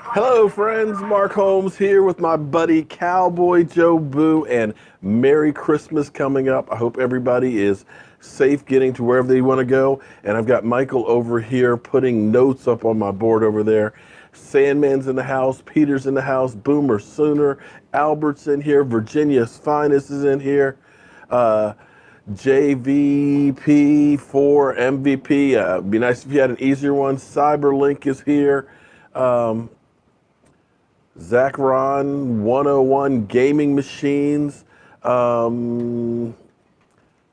Hello, friends. Mark Holmes here with my buddy Cowboy Joe Boo, and Merry Christmas coming up. I hope everybody is safe getting to wherever they want to go. And I've got Michael over here putting notes up on my board over there. Sandman's in the house, Peter's in the house, Boomer Sooner, Albert's in here, Virginia's Finest is in here. JVP4 MVP. It'd be nice if you had an easier one. Cyberlink is here. Zach Ron 101 Gaming Machines.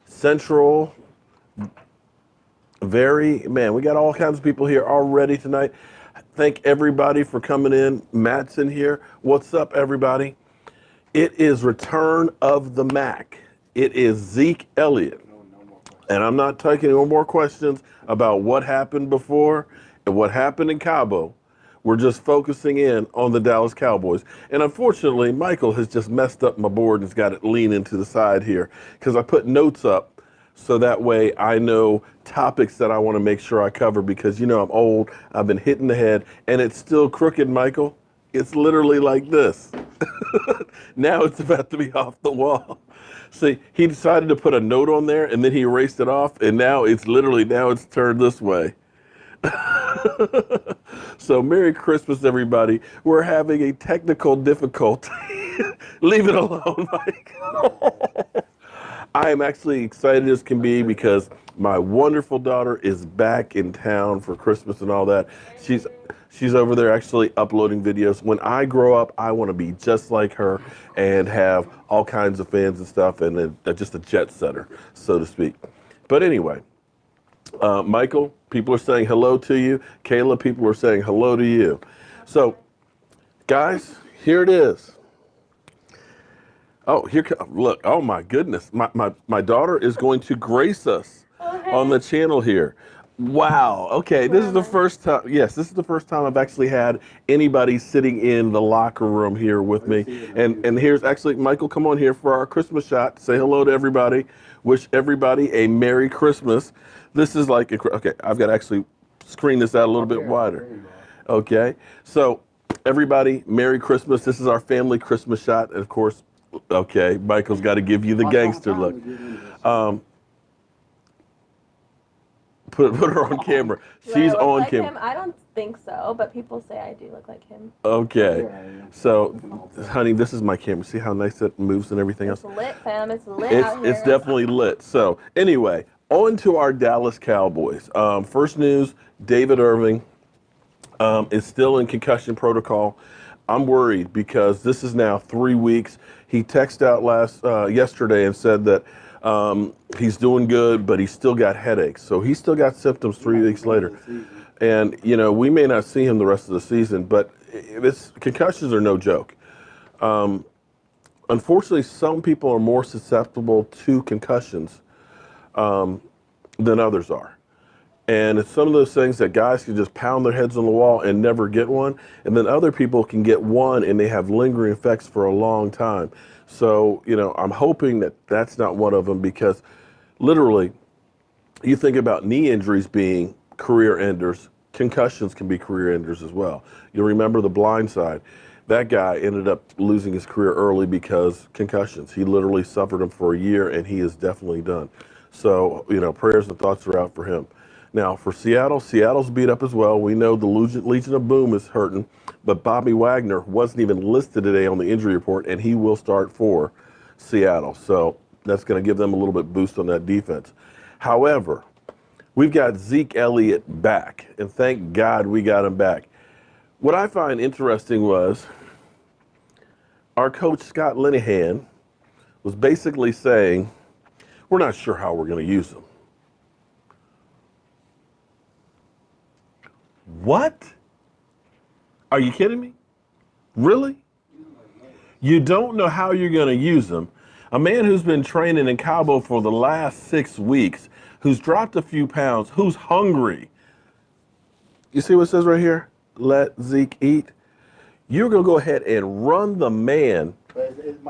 Central. Man, we got all kinds of people here already tonight. Thank everybody for coming in. Matt's in here. What's up, everybody? It is Return of the Mac. It is Zeke Elliott. And I'm not taking no more questions about what happened before and what happened in Cabo. We're just focusing in on the Dallas Cowboys. And unfortunately, Michael has just messed up my board and has got it leaning to the side here because I put notes up so that way I know topics that I want to make sure I cover because, you know, I'm old. I've been hitting the head, and it's still crooked, Michael. It's literally like this. Now it's about to be off the wall. See, he decided to put a note on there, and then he erased it off, and now it's turned this way. So Merry Christmas, everybody. We're having a technical difficulty. Leave it alone, Mike. I am actually excited as can be because my wonderful daughter is back in town for Christmas and all that. She's over there actually uploading videos. When I grow up, I want to be just like her and have all kinds of fans and stuff, and just a jet setter, so to speak. But anyway, Michael, people are saying hello to you. Kayla, people are saying hello to you. So, guys, here it is. Oh, look, oh my goodness. My daughter is going to grace us on the channel here. Wow. Okay, this is the first time. Yes, this is the first time I've actually had anybody sitting in the locker room here with me. And here's actually Michael. Come on here for our Christmas shot. Say hello to everybody. Wish everybody a Merry Christmas. This is like okay. I've got to actually screen this out a little bit wider. Okay. So everybody, Merry Christmas. This is our family Christmas shot, and of course, okay, Michael's got to give you the gangster look. Put her on camera. She's on like camera. Him? I don't think so, but people say I do look like him. Okay. So, honey, this is my camera. See how nice it moves and everything else? It's lit, fam. It's lit out here. It's definitely lit. So, anyway, on to our Dallas Cowboys. First news, David Irvin is still in concussion protocol. I'm worried because this is now 3 weeks. He texted out yesterday and said that he's doing good, but he's still got headaches. So he's still got symptoms 3 weeks later. And, you know, we may not see him the rest of the season, but concussions are no joke. Unfortunately, some people are more susceptible to concussions than others are. And it's some of those things that guys can just pound their heads on the wall and never get one. And then other people can get one and they have lingering effects for a long time. So, you know, I'm hoping that that's not one of them because literally you think about knee injuries being career enders, concussions can be career enders as well. You'll remember The Blind Side. That guy ended up losing his career early because concussions. He literally suffered them for a year and he is definitely done. So, you know, prayers and thoughts are out for him. Now, for Seattle's beat up as well. We know the Legion of Boom is hurting, but Bobby Wagner wasn't even listed today on the injury report, and he will start for Seattle. So that's going to give them a little bit boost on that defense. However, we've got Zeke Elliott back, and thank God we got him back. What I find interesting was our coach, Scott Linehan, was basically saying, we're not sure how we're going to use him. What? Are you kidding me? Really? You don't know how you're going to use them. A man who's been training in Cabo for the last 6 weeks, who's dropped a few pounds, who's hungry. You see what it says right here? Let Zeke eat. You're going to go ahead and run the man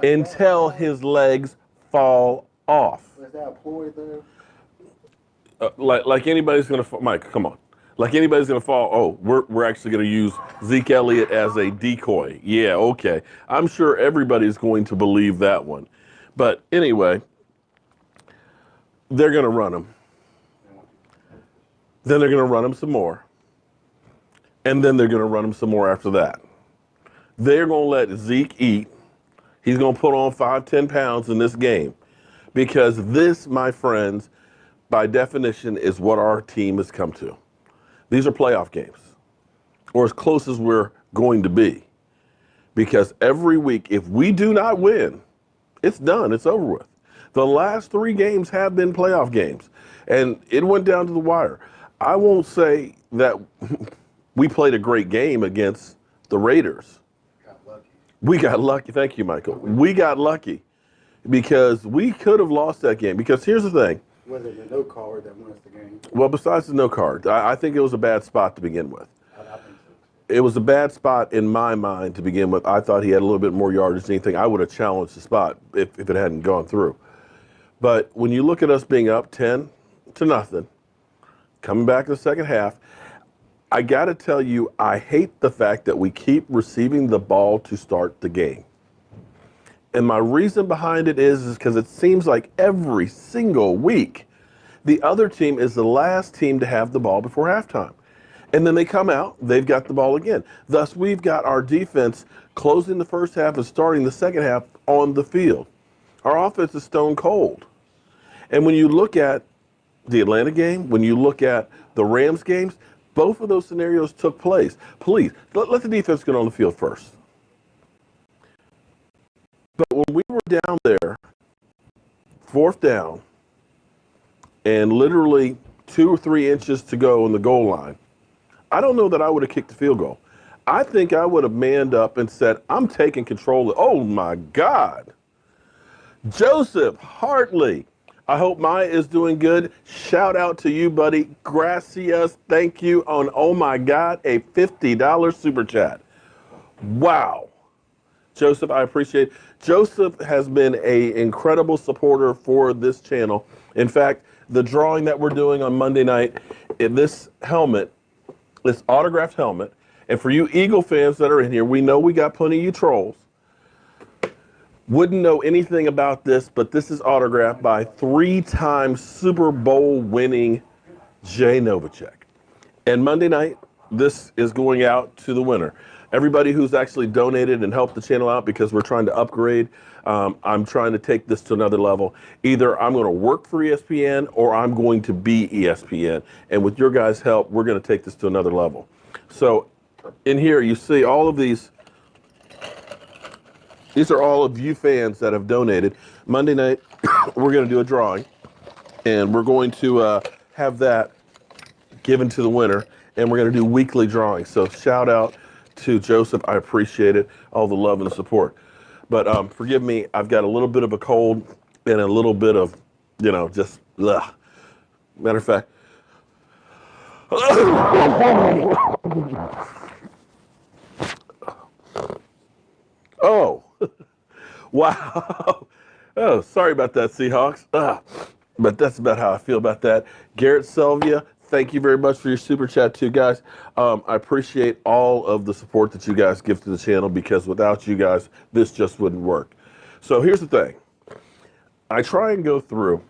until his legs fall off. Is that a ploy there? Like anybody's going to, Mike, come on. Like anybody's going to fall, oh, we're actually going to use Zeke Elliott as a decoy. Yeah, okay. I'm sure everybody's going to believe that one. But anyway, they're going to run him. Then they're going to run him some more. And then they're going to run him some more after that. They're going to let Zeke eat. He's going to put on 5-10 pounds in this game. Because this, my friends, by definition, is what our team has come to. These are playoff games, or as close as we're going to be. Because every week, if we do not win, it's done. It's over with. The last 3 games have been playoff games, and it went down to the wire. I won't say that we played a great game against the Raiders. We got lucky. Thank you, Michael. We got lucky because we could have lost that game. Because here's the thing. Was it the no card that wins the game? Well, besides the no card, I think it was a bad spot to begin with. I think so. It was a bad spot in my mind to begin with. I thought he had a little bit more yardage than anything. I would have challenged the spot if it hadn't gone through. But when you look at us being up 10-0, coming back in the second half, I got to tell you, I hate the fact that we keep receiving the ball to start the game. And my reason behind it is because it seems like every single week, the other team is the last team to have the ball before halftime. And then they come out, they've got the ball again. Thus, we've got our defense closing the first half and starting the second half on the field. Our offense is stone cold. And when you look at the Atlanta game, when you look at the Rams games, both of those scenarios took place. Please, let the defense get on the field first. But when we were down there, 4th down, and literally 2 or 3 inches to go on the goal line, I don't know that I would have kicked the field goal. I think I would have manned up and said, I'm taking control. Oh, my God. Joseph Hartley. I hope Maya is doing good. Shout out to you, buddy. Gracias. Thank you on, oh, my God, a $50 super chat. Wow. Joseph, I appreciate it. Joseph has been an incredible supporter for this channel. In fact, the drawing that we're doing on Monday night, in this helmet, this autographed helmet, and for you Eagle fans that are in here, we know we got plenty of you trolls. Wouldn't know anything about this, but this is autographed by 3-time Super Bowl winning Jay Novacek. And Monday night, this is going out to the winner. Everybody who's actually donated and helped the channel out because we're trying to upgrade. I'm trying to take this to another level. Either I'm going to work for ESPN or I'm going to be ESPN. And with your guys' help, we're going to take this to another level. So in here, you see all of these. These are all of you fans that have donated. Monday night, we're going to do a drawing. And we're going to have that given to the winner. And we're going to do weekly drawings. So shout out to Joseph. I appreciate it. All the love and the support. But forgive me, I've got a little bit of a cold and a little bit of, just, ugh. Matter of fact. Oh, wow. Oh, sorry about that, Seahawks. But that's about how I feel about that. Garrett Selvia, thank you very much for your super chat too, guys. I appreciate all of the support that you guys give to the channel because without you guys, this just wouldn't work. So here's the thing. I try and go through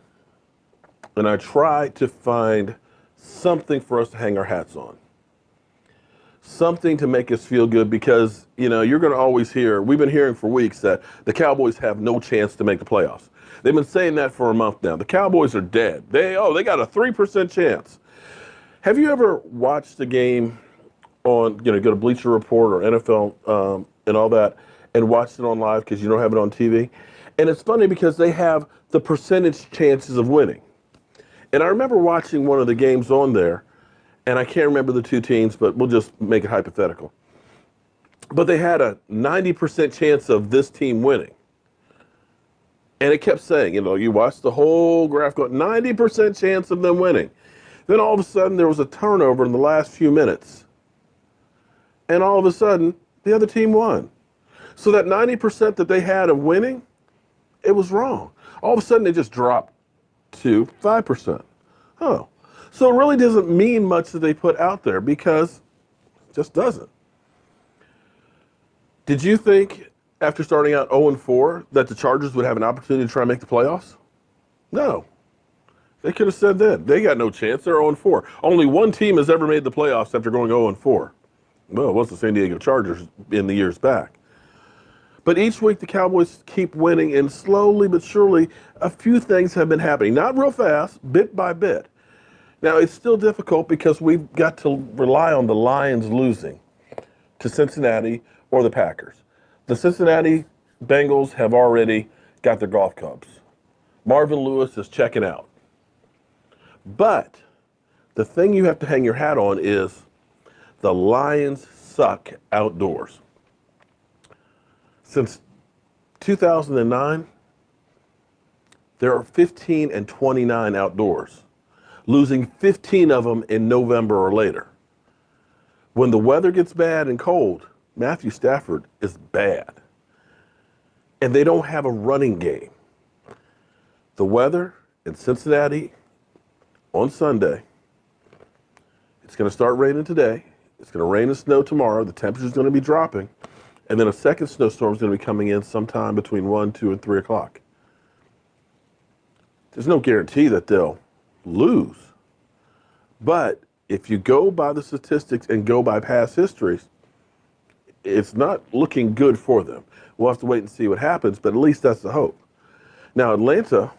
and I try to find something for us to hang our hats on. Something to make us feel good because, you're going to always hear, we've been hearing for weeks that the Cowboys have no chance to make the playoffs. They've been saying that for a month now. The Cowboys are dead. They got a 3% chance. Have you ever watched a game on, go to Bleacher Report or NFL and all that and watched it on live because you don't have it on TV? And it's funny because they have the percentage chances of winning. And I remember watching one of the games on there, and I can't remember the 2 teams, but we'll just make it hypothetical. But they had a 90% chance of this team winning. And it kept saying, you watch the whole graph go, 90% chance of them winning. Then all of a sudden there was a turnover in the last few minutes. And all of a sudden the other team won. So that 90% that they had of winning, it was wrong. All of a sudden they just dropped to 5%. Oh. So it really doesn't mean much that they put out there because it just doesn't. Did you think after starting out 0-4 that the Chargers would have an opportunity to try and make the playoffs? No. They could have said that. They got no chance. They're 0-4. Only one team has ever made the playoffs after going 0-4. Well, it was the San Diego Chargers in the years back. But each week the Cowboys keep winning, and slowly but surely a few things have been happening. Not real fast, bit by bit. Now, it's still difficult because we've got to rely on the Lions losing to Cincinnati or the Packers. The Cincinnati Bengals have already got their golf clubs. Marvin Lewis is checking out. But the thing you have to hang your hat on is the Lions suck outdoors. Since 2009, there are 15-29 outdoors, losing 15 of them in November or later. When the weather gets bad and cold, Matthew Stafford is bad. And they don't have a running game. The weather in Cincinnati on Sunday, it's going to start raining today. It's going to rain and snow tomorrow. The temperature's going to be dropping. And then a second snowstorm is going to be coming in sometime between 1, 2, and 3 o'clock. There's no guarantee that they'll lose. But if you go by the statistics and go by past histories, it's not looking good for them. We'll have to wait and see what happens, but at least that's the hope. Now, Atlanta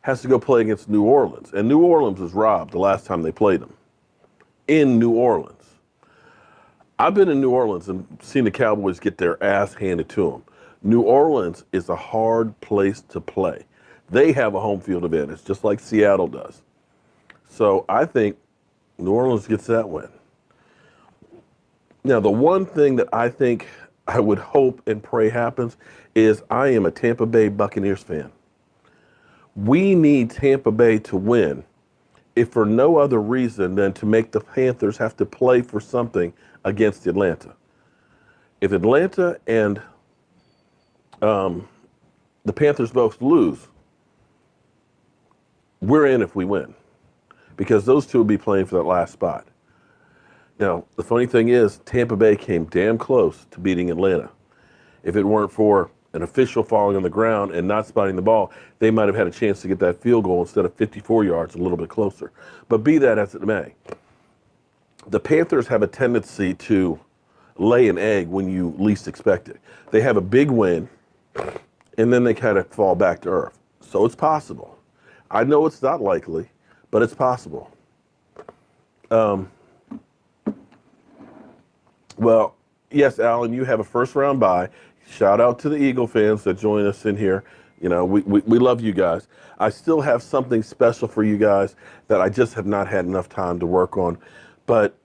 has to go play against New Orleans, and New Orleans was robbed the last time they played them in New Orleans. I've been in New Orleans and seen the Cowboys get their ass handed to them. New Orleans is a hard place to play. They have a home field advantage, just like Seattle does. So I think New Orleans gets that win. Now, the one thing that I think I would hope and pray happens is I am a Tampa Bay Buccaneers fan. We need Tampa Bay to win, if for no other reason than to make the Panthers have to play for something against Atlanta. If Atlanta and the Panthers both lose, we're in if we win, because those two will be playing for that last spot. Now, the funny thing is, Tampa Bay came damn close to beating Atlanta. If it weren't for an official falling on the ground and not spotting the ball, they might have had a chance to get that field goal instead of 54 yards, a little bit closer. But be that as it may, the Panthers have a tendency to lay an egg when you least expect it. They have a big win, and then they kind of fall back to earth. So it's possible. I know it's not likely, but it's possible. Well, yes, Alan, you have a first-round bye. Shout out to the Eagle fans that join us in here. You know, we love you guys. I still have something special for you guys that I just have not had enough time to work on, but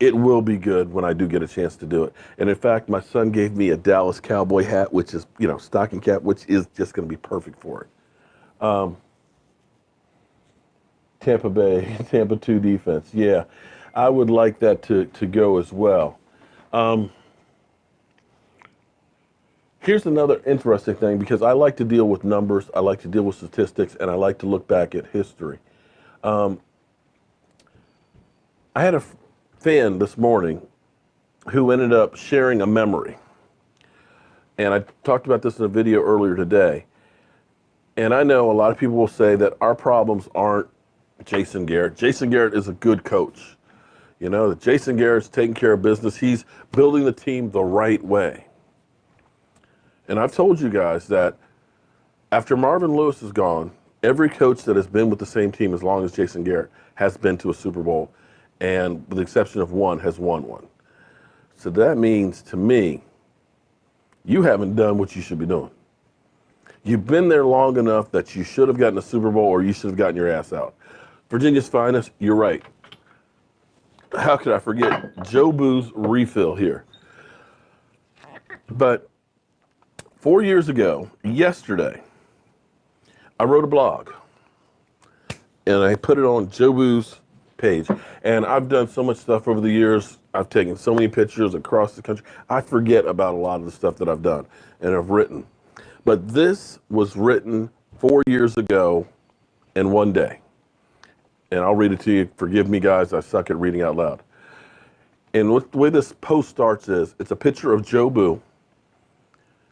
it will be good when I do get a chance to do it. And in fact, my son gave me a Dallas Cowboy hat, which is, you know, stocking cap, which is just going to be perfect for it. Tampa Bay, Tampa 2 defense. Yeah, I would like that to go as well. Here's another interesting thing, because I like to deal with numbers, I like to deal with statistics, and I like to look back at history. I had a fan this morning who ended up sharing a memory. And I talked about this in a video earlier today. And I know a lot of people will say that our problems aren't Jason Garrett. Jason Garrett is a good coach. You know, that Jason Garrett's taking care of business. He's building the team the right way. And I've told you guys that after Marvin Lewis is gone, every coach that has been with the same team as long as Jason Garrett has been to a Super Bowl, and with the exception of one, has won one. So that means, to me, you haven't done what you should be doing. You've been there long enough that you should have gotten a Super Bowl, or you should have gotten your ass out. Virginia's finest, you're right. How could I forget Joe Boo's refill here? But 4 years ago, yesterday, I wrote a blog. and I put it on Jobu's page. And I've done so much stuff over the years. I've taken so many pictures across the country. I forget about a lot of the stuff that I've done and I've written. But this was written 4 years ago in one day. And I'll read it to you. Forgive me, guys. I suck at reading out loud. And the way this post starts is, it's a picture of Jobu,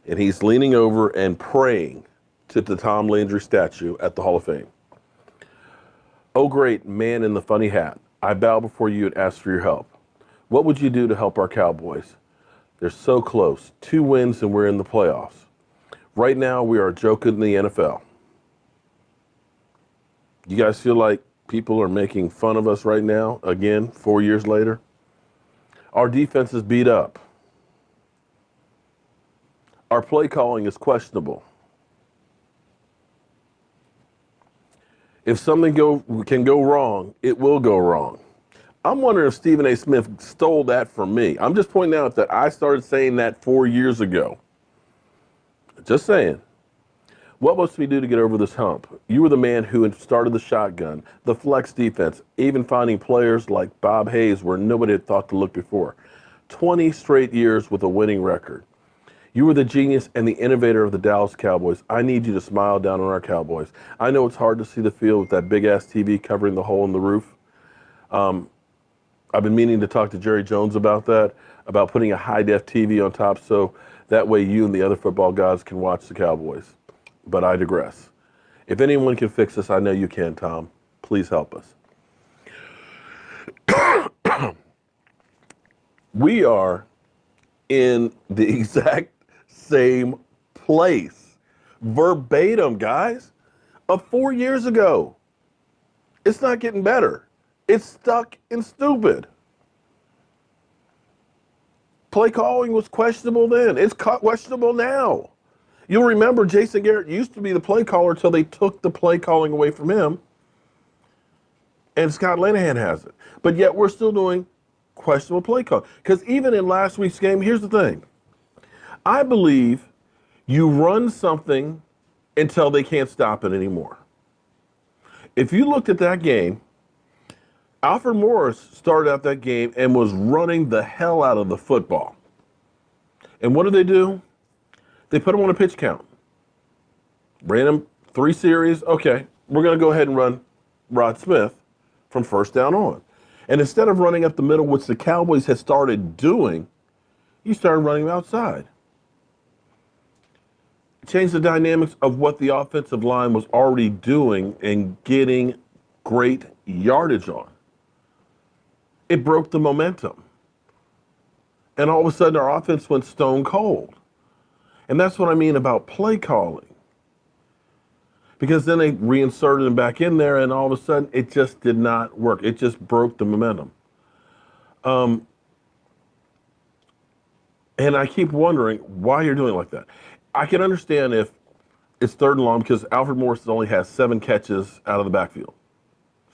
and he's leaning over and praying to the Tom Landry statue at the Hall of Fame. Oh, great man in the funny hat, I bow before you and ask for your help. What would you do to help our Cowboys? They're so close. 2 wins and we're in the playoffs. Right now, we are a joke in the NFL. You guys feel like people are making fun of us right now, again, 4 years later? Our defense is beat up. Our play calling is questionable. If something can go wrong, it will go wrong. I'm wondering if Stephen A. Smith stole that from me. I'm just pointing out that I started saying that 4 years ago. Just saying. What must we do to get over this hump? You were the man who started the shotgun, the flex defense, even finding players like Bob Hayes where nobody had thought to look before. 20 straight years with a winning record. You were the genius and the innovator of the Dallas Cowboys. I need you to smile down on our Cowboys. I know it's hard to see the field with that big-ass TV covering the hole in the roof. I've been meaning to talk to Jerry Jones about that, about putting a high-def TV on top so that way you and the other football guys can watch the Cowboys. But I digress. If anyone can fix this, I know you can, Tom. Please help us. We are in the exact same place, verbatim, guys, of 4 years ago. It's not getting better. It's stuck and stupid. Play calling was questionable then. It's questionable now. You'll remember Jason Garrett used to be the play caller until they took the play calling away from him. And Scott Linehan has it. But yet we're still doing questionable play calling. Because even in last week's game, here's the thing. I believe you run something until they can't stop it anymore. If you looked at that game, Alfred Morris started out that game and was running the hell out of the football. And what did they do? They put him on a pitch count. Ran him 3 series. Okay, we're going to go ahead and run Rod Smith from first down on. And instead of running up the middle, which the Cowboys had started doing, you started running him outside. Changed the dynamics of what the offensive line was already doing and getting great yardage on. It broke the momentum. And all of a sudden, our offense went stone cold. And that's what I mean about play calling. Because then they reinserted him back in there, and all of a sudden, it just did not work. It just broke the momentum. And I keep wondering why you're doing it like that. I can understand if it's 3rd and long because Alfred Morris only has 7 catches out of the backfield.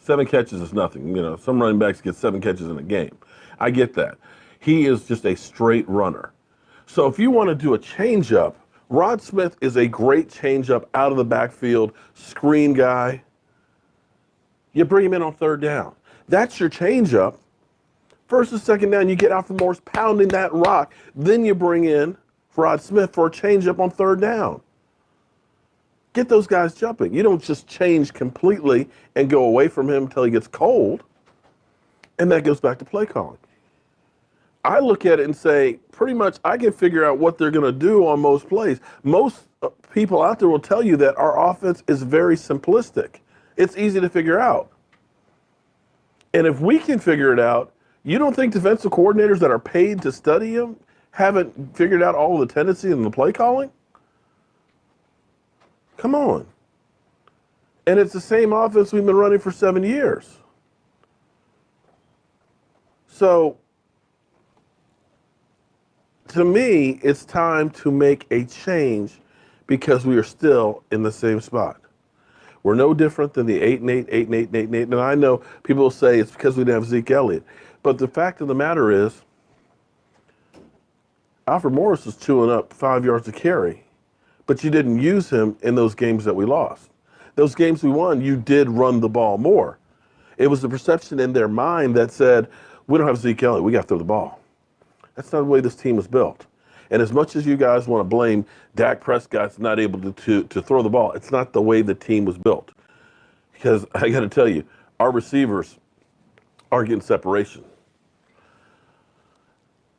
7 catches is nothing. You know, some running backs get 7 catches in a game. I get that. He is just a straight runner. So if you want to do a changeup, Rod Smith is a great changeup out of the backfield, screen guy. You bring him in on 3rd down. That's your changeup. 1st and 2nd down, you get Alfred Morris pounding that rock. Then you bring in Rod Smith for a changeup on 3rd down. Get those guys jumping. You don't just change completely and go away from him until he gets cold. And that goes back to play calling. I look at it and say, pretty much I can figure out what they're going to do on most plays. Most people out there will tell you that our offense is very simplistic. It's easy to figure out. And if we can figure it out, you don't think defensive coordinators that are paid to study them haven't figured out all of the tendencies in the play calling? Come on. And it's the same offense we've been running for 7 years. So, to me, it's time to make a change because we are still in the same spot. We're no different than the 8-8, 8-8, 8-8. And I know people will say it's because we didn't have Zeke Elliott. But the fact of the matter is, Alfred Morris was chewing up 5 yards a carry, but you didn't use him in those games that we lost. those games we won, you did run the ball more. It was the perception in their mind that said, we don't have Zeke Elliott, we got to throw the ball. That's not the way this team was built. And as much as you guys want to blame Dak Prescott's not able to throw the ball, it's not the way the team was built. Because I got to tell you, our receivers are getting separation.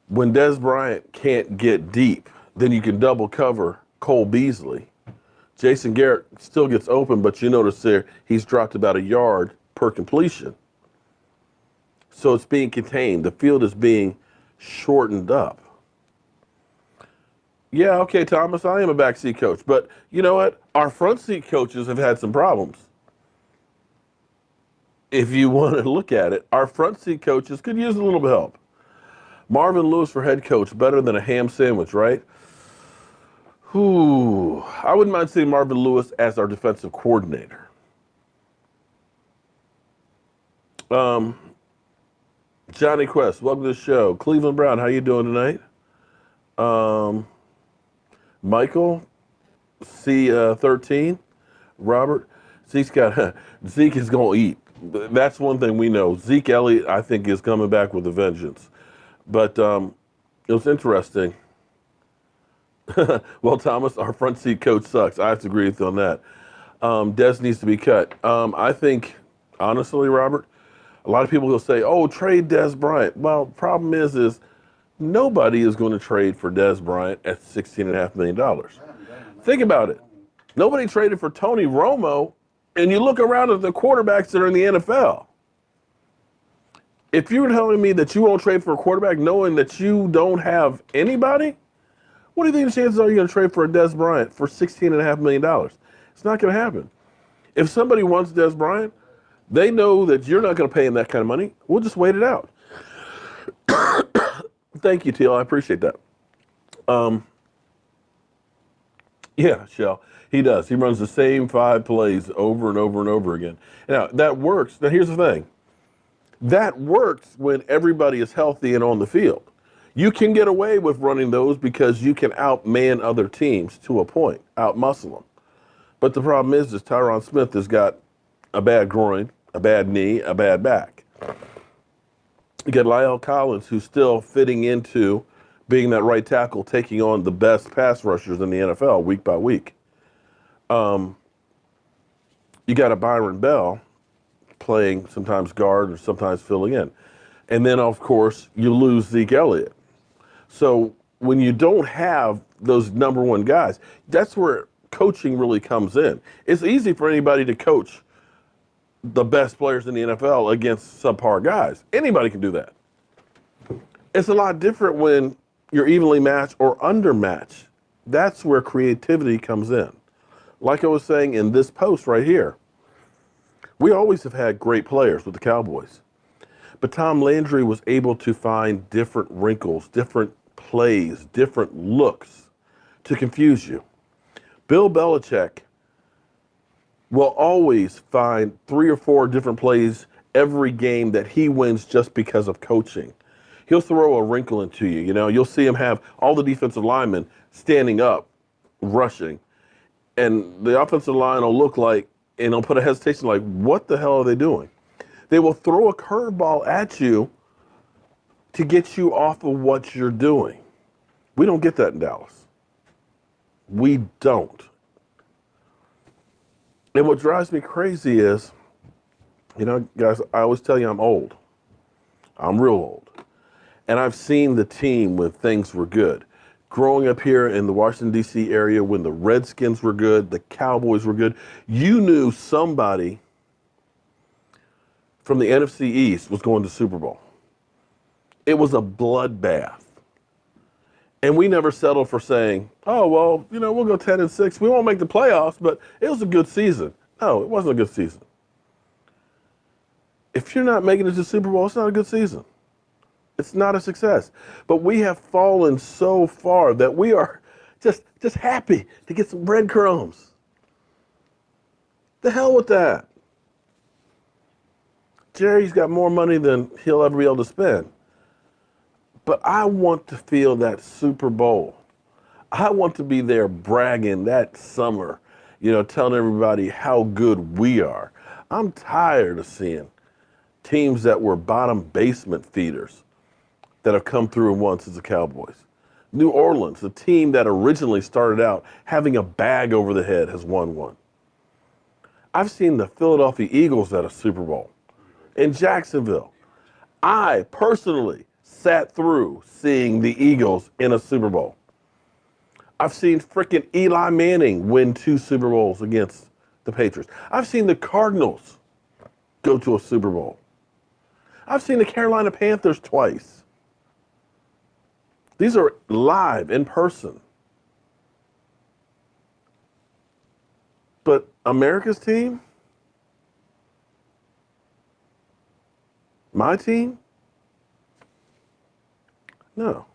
When Des Bryant can't get deep, then you can double cover Cole Beasley. Jason Garrett still gets open, but you notice there he's dropped about a yard per completion. So it's being contained. The field is being shortened up. Yeah, okay, Thomas, I am a backseat coach. But you know what? Our front seat coaches have had some problems. If you want to look at it, our front seat coaches could use a little bit of help. Marvin Lewis for head coach, better than a ham sandwich, right? Whew. I wouldn't mind seeing Marvin Lewis as our defensive coordinator. Johnny Quest, welcome to the show. Cleveland Brown, how you doing tonight? Michael, C13, Robert, Zeke is going to eat. That's one thing we know. Zeke Elliott, I think, is coming back with a vengeance. But it was interesting. Well, Thomas, our front seat coach sucks. I have to agree with you on that. Des needs to be cut. I think, honestly, Robert, a lot of people will say, oh, trade Des Bryant. Well, problem is nobody is going to trade for Des Bryant at $16.5 million. Think about it. Nobody traded for Tony Romo, and you look around at the quarterbacks that are in the NFL. If you're telling me that you won't trade for a quarterback knowing that you don't have anybody, what do you think the chances are you're going to trade for a Des Bryant for $16.5 million? It's not going to happen. If somebody wants Des Bryant, they know that you're not going to pay him that kind of money. We'll just wait it out. Thank you, Teal. I appreciate that. Yeah, Shell. He does. He runs the same 5 plays over and over and over again. Now, that works. Now, here's the thing. That works when everybody is healthy and on the field. You can get away with running those because you can outman other teams to a point, outmuscle them. But the problem is Tyron Smith has got a bad groin, a bad knee, a bad back. You got Lyle Collins, who's still fitting into being that right tackle, taking on the best pass rushers in the NFL week by week. You got a Byron Bell playing sometimes guard or sometimes filling in. And then, of course, you lose Zeke Elliott. So when you don't have those number one guys, that's where coaching really comes in. It's easy for anybody to coach the best players in the NFL against subpar guys. Anybody can do that. It's a lot different when you're evenly matched or undermatched. That's where creativity comes in. Like I was saying in this post right here, we always have had great players with the Cowboys. But Tom Landry was able to find different wrinkles, different plays, different looks to confuse you. Bill Belichick will always find 3 or 4 different plays every game that he wins just because of coaching. He'll throw a wrinkle into you. You know, you'll see him have all the defensive linemen standing up, rushing, and the offensive line will look like, and they'll put a hesitation like, what the hell are they doing? They will throw a curveball at you to get you off of what you're doing. We don't get that in Dallas. We don't. And what drives me crazy is, you know, guys, I always tell you I'm old. I'm real old. And I've seen the team when things were good. Growing up here in the Washington, D.C. area, when the Redskins were good, the Cowboys were good, you knew somebody from the NFC East was going to Super Bowl. It was a bloodbath. And we never settled for saying, oh, well, you know, we'll go 10-6. We won't make the playoffs, but it was a good season. No, it wasn't a good season. If you're not making it to the Super Bowl, it's not a good season. It's not a success. But we have fallen so far that we are just happy to get some breadcrumbs. The hell with that. Jerry's got more money than he'll ever be able to spend. But I want to feel that Super Bowl. I want to be there bragging that summer telling everybody how good we are. I'm tired of seeing teams that were bottom basement feeders that have come through and won since the Cowboys. New Orleans, the team that originally started out having a bag over the head, has won one. I've seen the Philadelphia Eagles at a Super Bowl. In Jacksonville, I personally sat through seeing the Eagles in a Super Bowl. I've seen frickin' Eli Manning win 2 Super Bowls against the Patriots. I've seen the Cardinals go to a Super Bowl. I've seen the Carolina Panthers twice. These are live, in person. But America's team? My team? No.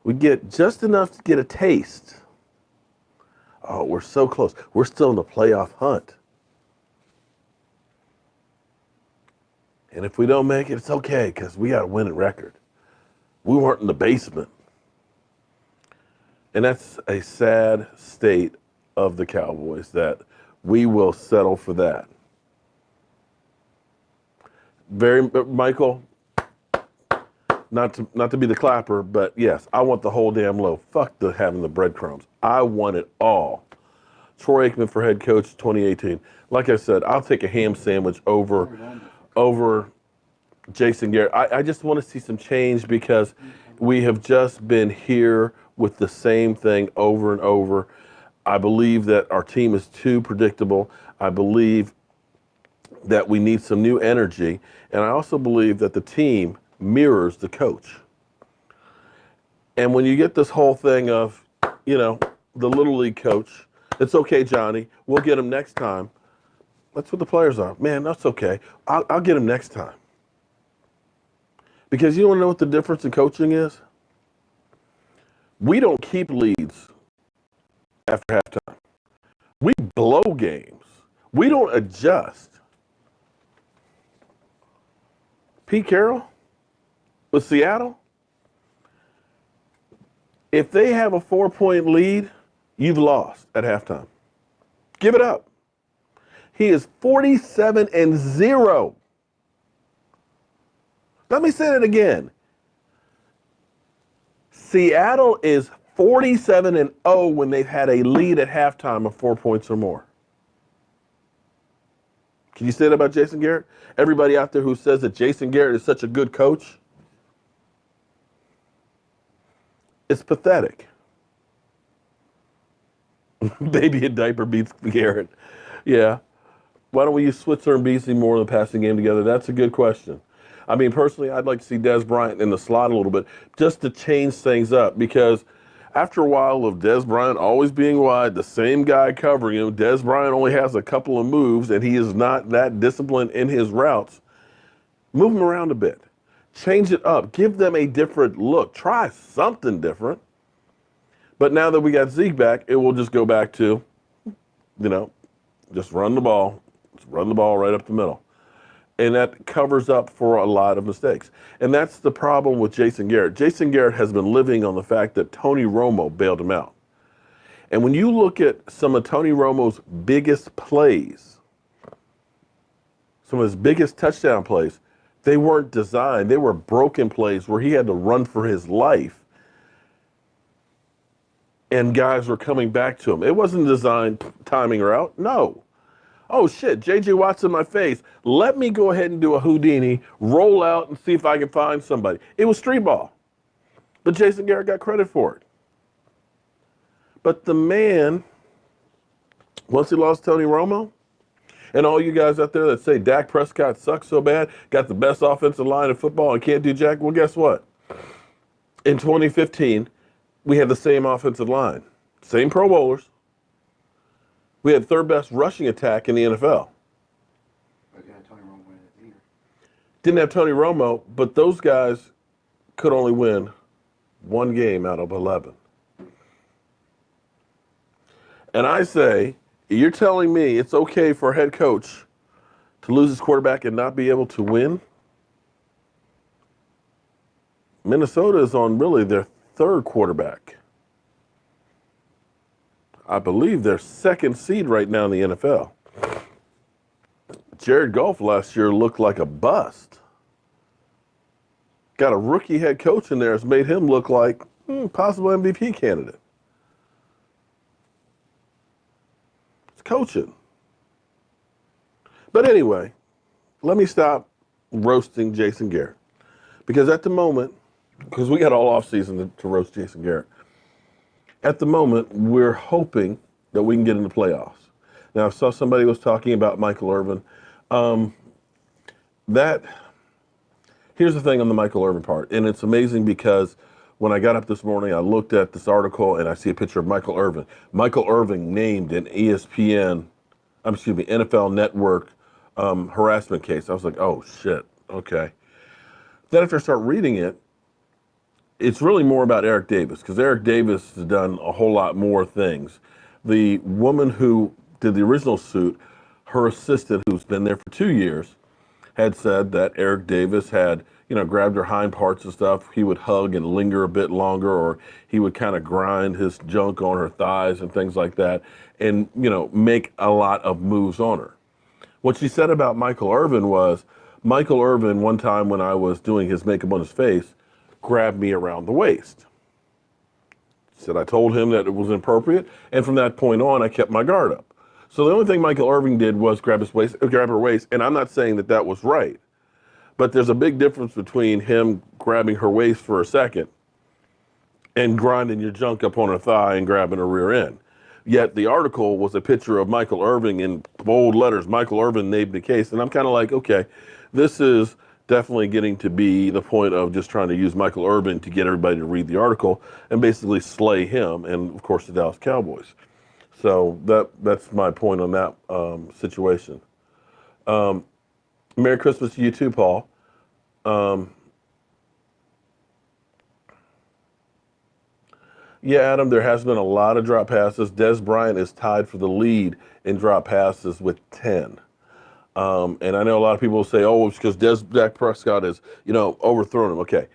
We get just enough to get a taste. Oh, we're so close. We're still in the playoff hunt. And if we don't make it, it's okay, because we got a winning record. We weren't in the basement. And that's a sad state of the Cowboys, that we will settle for that. Michael, not to be the clapper, but yes, I want the whole damn loaf. Fuck having the breadcrumbs. I want it all. Troy Aikman for head coach 2018. Like I said, I'll take a ham sandwich over Jason Garrett. I just want to see some change, because we have just been here with the same thing over and over. I believe that our team is too predictable. I believe that we need some new energy. And I also believe that the team mirrors the coach. And when you get this whole thing of, the Little League coach, it's okay, Johnny, we'll get him next time. That's what the players are. Man, that's okay. I'll get him next time. Because you want to know what the difference in coaching is? We don't keep leads after halftime. We blow games. We don't adjust. Pete Carroll with Seattle, if they have a 4-point lead, you've lost at halftime. Give it up. He is 47-0. Let me say it again. Seattle is 47-0 when they've had a lead at halftime of 4 points or more. Can you say that about Jason Garrett? Everybody out there who says that Jason Garrett is such a good coach, it's pathetic. Baby in diaper beats Garrett. Yeah. Why don't we use Switzer and Beasley more in the passing game together? That's a good question. I mean, personally, I'd like to see Dez Bryant in the slot a little bit, just to change things up, because after a while of Dez Bryant always being wide, the same guy covering him, Dez Bryant only has a couple of moves, and he is not that disciplined in his routes. Move him around a bit. Change it up. Give them a different look. Try something different. But now that we got Zeke back, it will just go back to, just run the ball. Just run the ball right up the middle. And that covers up for a lot of mistakes. And that's the problem with Jason Garrett. Jason Garrett has been living on the fact that Tony Romo bailed him out. And when you look at some of Tony Romo's biggest plays, some of his biggest touchdown plays, they weren't designed. They were broken plays where he had to run for his life. And guys were coming back to him. It wasn't designed timing her out. No. Oh, shit, J.J. Watt's in my face. Let me go ahead and do a Houdini, roll out, and see if I can find somebody. It was street ball. But Jason Garrett got credit for it. But the man, once he lost Tony Romo, and all you guys out there that say Dak Prescott sucks so bad, got the best offensive line in football and can't do jack, well, guess what? In 2015, we had the same offensive line, same Pro Bowlers. We had third best rushing attack in the NFL. But you had Tony Romo win it either. Didn't have Tony Romo, but those guys could only win one game out of 11. And I say, you're telling me it's okay for a head coach to lose his quarterback and not be able to win? Minnesota is on really their third quarterback. I believe they're second seed right now in the NFL. Jared Goff last year looked like a bust. Got a rookie head coach in there that's made him look like possible MVP candidate. It's coaching. But anyway, let me stop roasting Jason Garrett. Because at the moment, because we got all offseason to roast Jason Garrett, at the moment, we're hoping that we can get in the playoffs. Now, I saw somebody was talking about Michael Irvin. Here's the thing on the Michael Irvin part, and it's amazing because when I got up this morning, I looked at this article and I see a picture of Michael Irvin. Michael Irvin named an NFL Network harassment case. I was like, oh shit, okay. Then after I start reading it, it's really more about Eric Davis because Eric Davis has done a whole lot more things. The woman who did the original suit, her assistant, who's been there for 2 years, had said that Eric Davis had, grabbed her hind parts and stuff. He would hug and linger a bit longer, or he would kind of grind his junk on her thighs and things like that, and, make a lot of moves on her. What she said about Michael Irvin was, Michael Irvin, one time when I was doing his makeup on his face, grabbed me around the waist. She said I told him that it was inappropriate, and from that point on, I kept my guard up. So the only thing Michael Irvin did was grab her waist, and I'm not saying that that was right. But there's a big difference between him grabbing her waist for a second and grinding your junk up on her thigh and grabbing her rear end. Yet the article was a picture of Michael Irvin in bold letters. Michael Irvin named the case, and I'm kind of like, okay, this is definitely getting to be the point of just trying to use Michael Irvin to get everybody to read the article and basically slay him and, of course, the Dallas Cowboys. So that's my point on that situation. Merry Christmas to you too, Paul. Yeah, Adam, there has been a lot of drop passes. Dez Bryant is tied for the lead in drop passes with 10. And I know a lot of people will say, oh, it's because Dak Prescott is, overthrown him. Okay.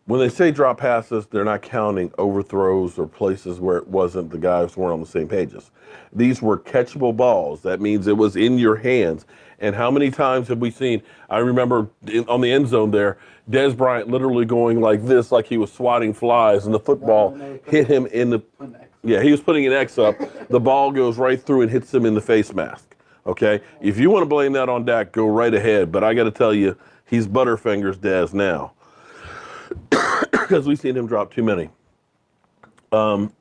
When they say drop passes, they're not counting overthrows or places where it wasn't the guys weren't on the same pages. These were catchable balls. That means it was in your hands. And how many times have we seen, I remember on the end zone there, Dez Bryant literally going like this, like he was swatting flies, and the football hit him in the, he was putting an X up. The ball goes right through and hits him in the face mask. Okay? If you want to blame that on Dak, go right ahead. But I got to tell you, he's Butterfingers Dez now. Because we've seen him drop too many. And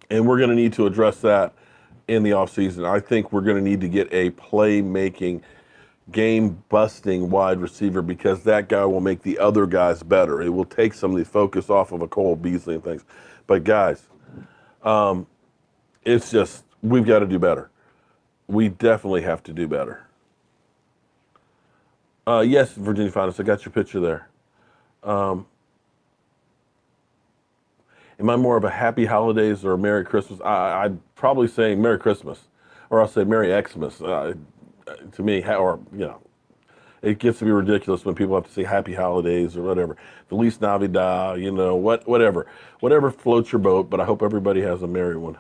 we're going to need to address that in the offseason. I think we're going to need to get a play-making, game-busting wide receiver because that guy will make the other guys better. It will take some of the focus off of a Cole Beasley and things. But, guys, it's just we've got to do better. We definitely have to do better. Yes, Virginia Finest, I got your picture there. Am I more of a happy holidays or a Merry Christmas? I'd probably say Merry Christmas, or I'll say Merry Xmas. To me, it gets to be ridiculous when people have to say Happy Holidays or whatever. Feliz Navidad, whatever floats your boat. But I hope everybody has a merry one.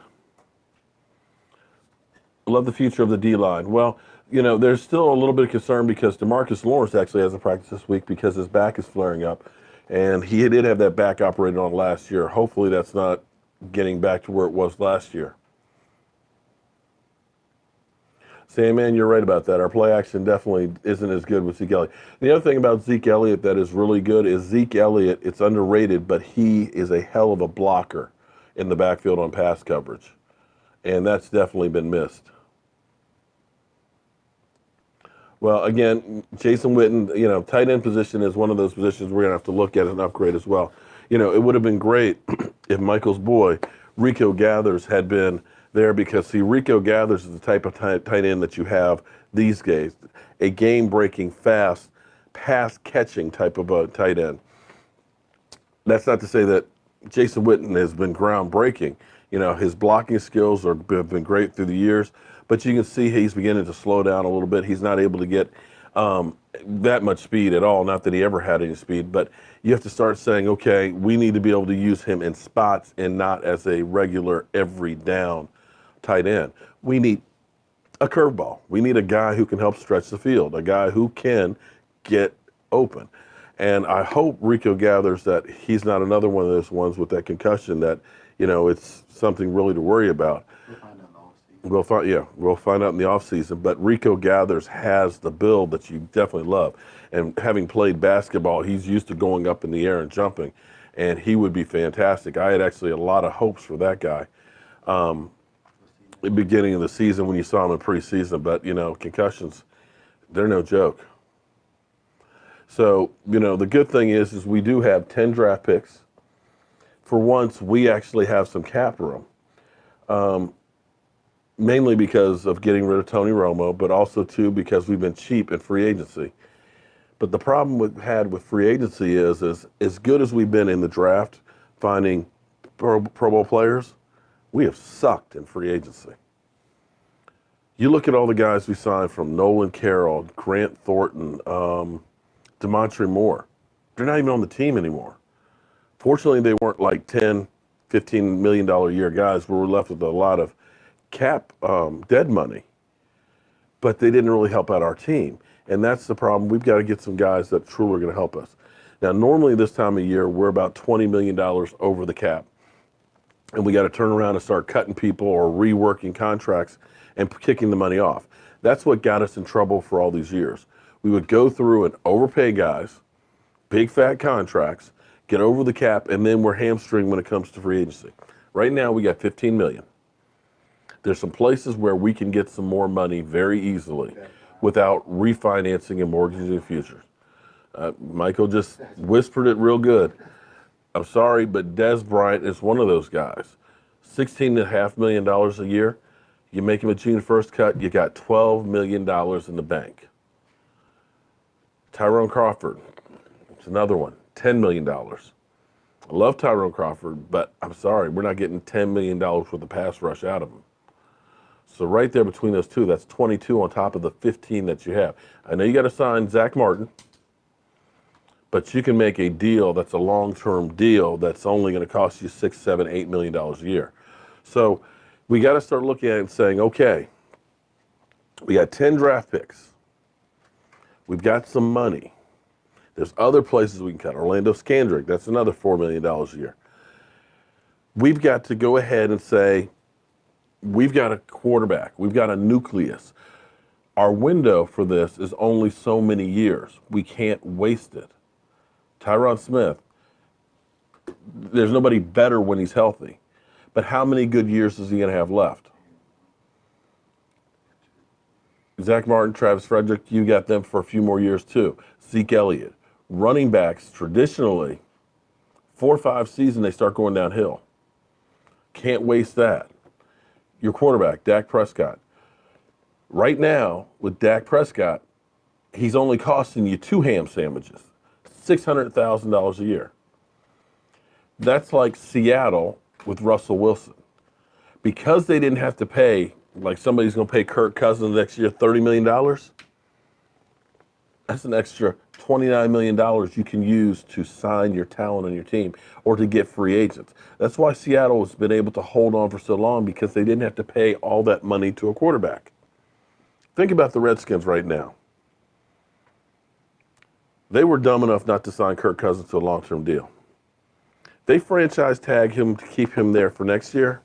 I love the future of the D-line. Well, there's still a little bit of concern because DeMarcus Lawrence actually hasn't practiced this week because his back is flaring up. And he did have that back operated on last year. Hopefully that's not getting back to where it was last year. Sam, man, you're right about that. Our play action definitely isn't as good with Zeke Elliott. The other thing about Zeke Elliott that is really good is Zeke Elliott, it's underrated, but he is a hell of a blocker in the backfield on pass coverage. And that's definitely been missed. Well, again, Jason Witten, tight end position is one of those positions we're going to have to look at and upgrade as well. It would have been great if Michael's boy, Rico Gathers, had been there because, see, Rico Gathers is the type of tight end that you have these days, a game-breaking, fast, pass-catching type of a tight end. That's not to say that Jason Witten has been groundbreaking. His blocking skills have been great through the years. But you can see he's beginning to slow down a little bit. He's not able to get that much speed at all. Not that he ever had any speed, but you have to start saying, okay, we need to be able to use him in spots and not as a regular every down tight end. We need a curveball. We need a guy who can help stretch the field, a guy who can get open. And I hope Rico gathers that he's not another one of those ones with that concussion that, it's something really to worry about. We'll find out in the offseason. We'll find out in the offseason. But Rico Gathers has the build that you definitely love. And having played basketball, he's used to going up in the air and jumping. And he would be fantastic. I had actually a lot of hopes for that guy. The beginning of the season when you saw him in preseason, but concussions, they're no joke. So, the good thing is we do have 10 draft picks. For once, we actually have some cap room, mainly because of getting rid of Tony Romo, but also, too, because we've been cheap in free agency. But the problem we've had with free agency is as good as we've been in the draft, finding Pro Bowl players, we have sucked in free agency. You look at all the guys we signed from Nolan Carroll, Grant Thornton, Demontre Moore. They're not even on the team anymore. Fortunately, they weren't like $10, $15 million a year guys where we're left with a lot of cap dead money. But they didn't really help out our team. And that's the problem. We've got to get some guys that truly are going to help us. Now, normally this time of year, we're about $20 million over the cap. And we got to turn around and start cutting people or reworking contracts and kicking the money off. That's what got us in trouble for all these years. We would go through and overpay guys, big fat contracts, get over the cap, and then we're hamstringed when it comes to free agency. Right now, we got $15 million. There's some places where we can get some more money very easily without refinancing and mortgaging futures. Michael just whispered it real good. I'm sorry, but Des Bryant is one of those guys. $16.5 million a year. You make him a June 1st cut, you got $12 million in the bank. Tyrone Crawford, it's another one, $10 million. I love Tyrone Crawford, but I'm sorry, we're not getting $10 million worth of pass rush out of him. So right there between those two, that's 22 on top of the 15 that you have. I know you got to sign Zach Martin, but you can make a deal that's a long-term deal that's only going to cost you $6, $7, $8 million a year. So we got to start looking at it and saying, okay, we got 10 draft picks. We've got some money. There's other places we can cut. Orlando Scandrick, that's another $4 million a year. We've got to go ahead and say, we've got a quarterback. We've got a nucleus. Our window for this is only so many years. We can't waste it. Tyron Smith, there's nobody better when he's healthy. But how many good years is he going to have left? Zach Martin, Travis Frederick, you got them for a few more years too. Zeke Elliott. Running backs, traditionally, 4 or 5 seasons, they start going downhill. Can't waste that. Your quarterback, Dak Prescott. Right now, with Dak Prescott, he's only costing you 2 ham sandwiches, $600,000 a year. That's like Seattle with Russell Wilson. Because they didn't have to pay, like somebody's going to pay Kirk Cousins next year $30 million, that's an extra $29 million you can use to sign your talent on your team or to get free agents. That's why Seattle has been able to hold on for so long, because they didn't have to pay all that money to a quarterback. Think about the Redskins right now. They were dumb enough not to sign Kirk Cousins to a long-term deal. They franchise tag him to keep him there for next year.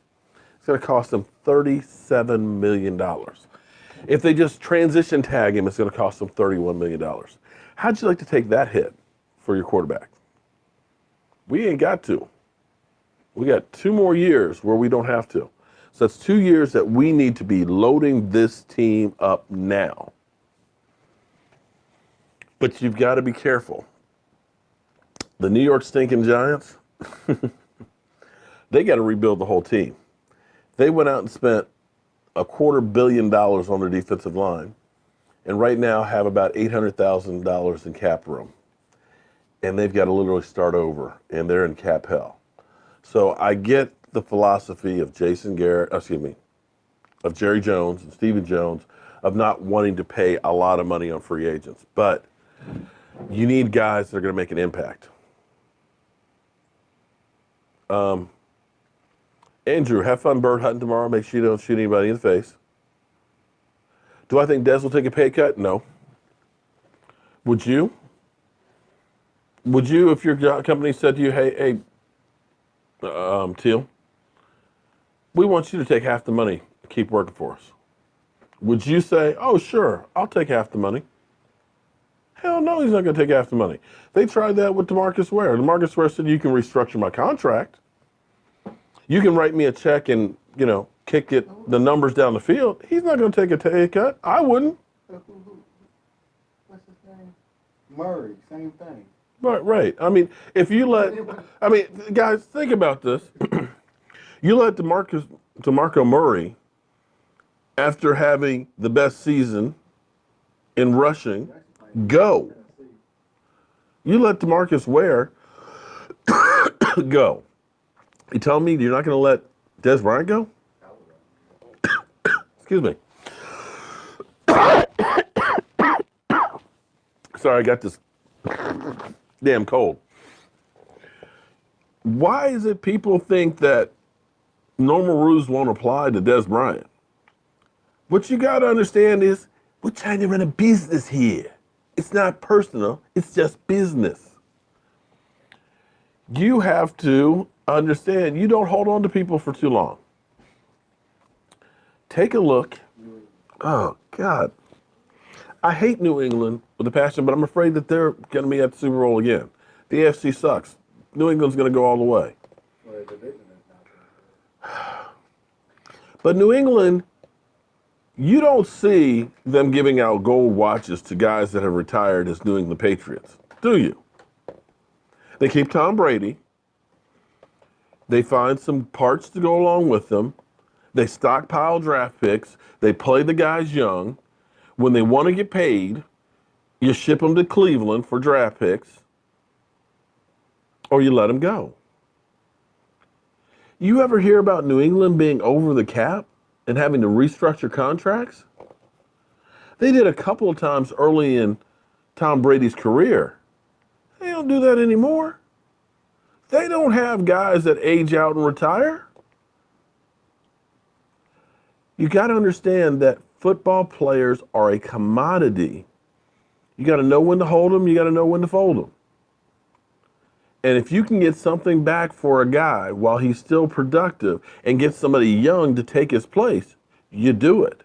It's going to cost them $37 million. If they just transition tag him, it's going to cost them $31 million. How'd you like to take that hit for your quarterback? We ain't got to. We got 2 more years where we don't have to. So that's 2 years that we need to be loading this team up now. But you've got to be careful. The New York stinking Giants, they got to rebuild the whole team. They went out and spent $250 million on their defensive line, and right now have about $800,000 in cap room. And they've got to literally start over, and they're in cap hell. So I get the philosophy of of Jerry Jones and Stephen Jones of not wanting to pay a lot of money on free agents. But you need guys that are going to make an impact. Andrew, have fun bird hunting tomorrow. Make sure you don't shoot anybody in the face. Do I think Dez will take a pay cut? No. Would you? Would you, if your company said to you, hey, Teal, we want you to take half the money to keep working for us? Would you say, oh, sure, I'll take half the money? Hell no, he's not going to take half the money. They tried that with DeMarcus Ware. DeMarcus Ware said, you can restructure my contract. You can write me a check and, kick the numbers down the field. He's not going to take a pay cut. I wouldn't. What's his name? Murray, same thing. Right. I mean, guys, think about this. You let DeMarco Murray, after having the best season in rushing, go. You let DeMarcus Ware go. You tell me you're not going to let Dez Bryant go? Excuse me. Sorry, I got this damn cold. Why is it people think that normal rules won't apply to Dez Bryant? What you got to understand is we're trying to run a business here. It's not personal. It's just business. You have to understand you don't hold on to people for too long. Take a look. Oh, God. I hate New England with a passion, but I'm afraid that they're going to be at the Super Bowl again. The AFC sucks. New England's going to go all the way. But New England, you don't see them giving out gold watches to guys that have retired as New England Patriots, do you? They keep Tom Brady. They find some parts to go along with them. They stockpile draft picks. They play the guys young. When they want to get paid, you ship them to Cleveland for draft picks, or you let them go. You ever hear about New England being over the cap and having to restructure contracts? They did a couple of times early in Tom Brady's career. They don't do that anymore. They don't have guys that age out and retire. You got to understand that football players are a commodity. You got to know when to hold them. You got to know when to fold them. And if you can get something back for a guy while he's still productive and get somebody young to take his place, you do it.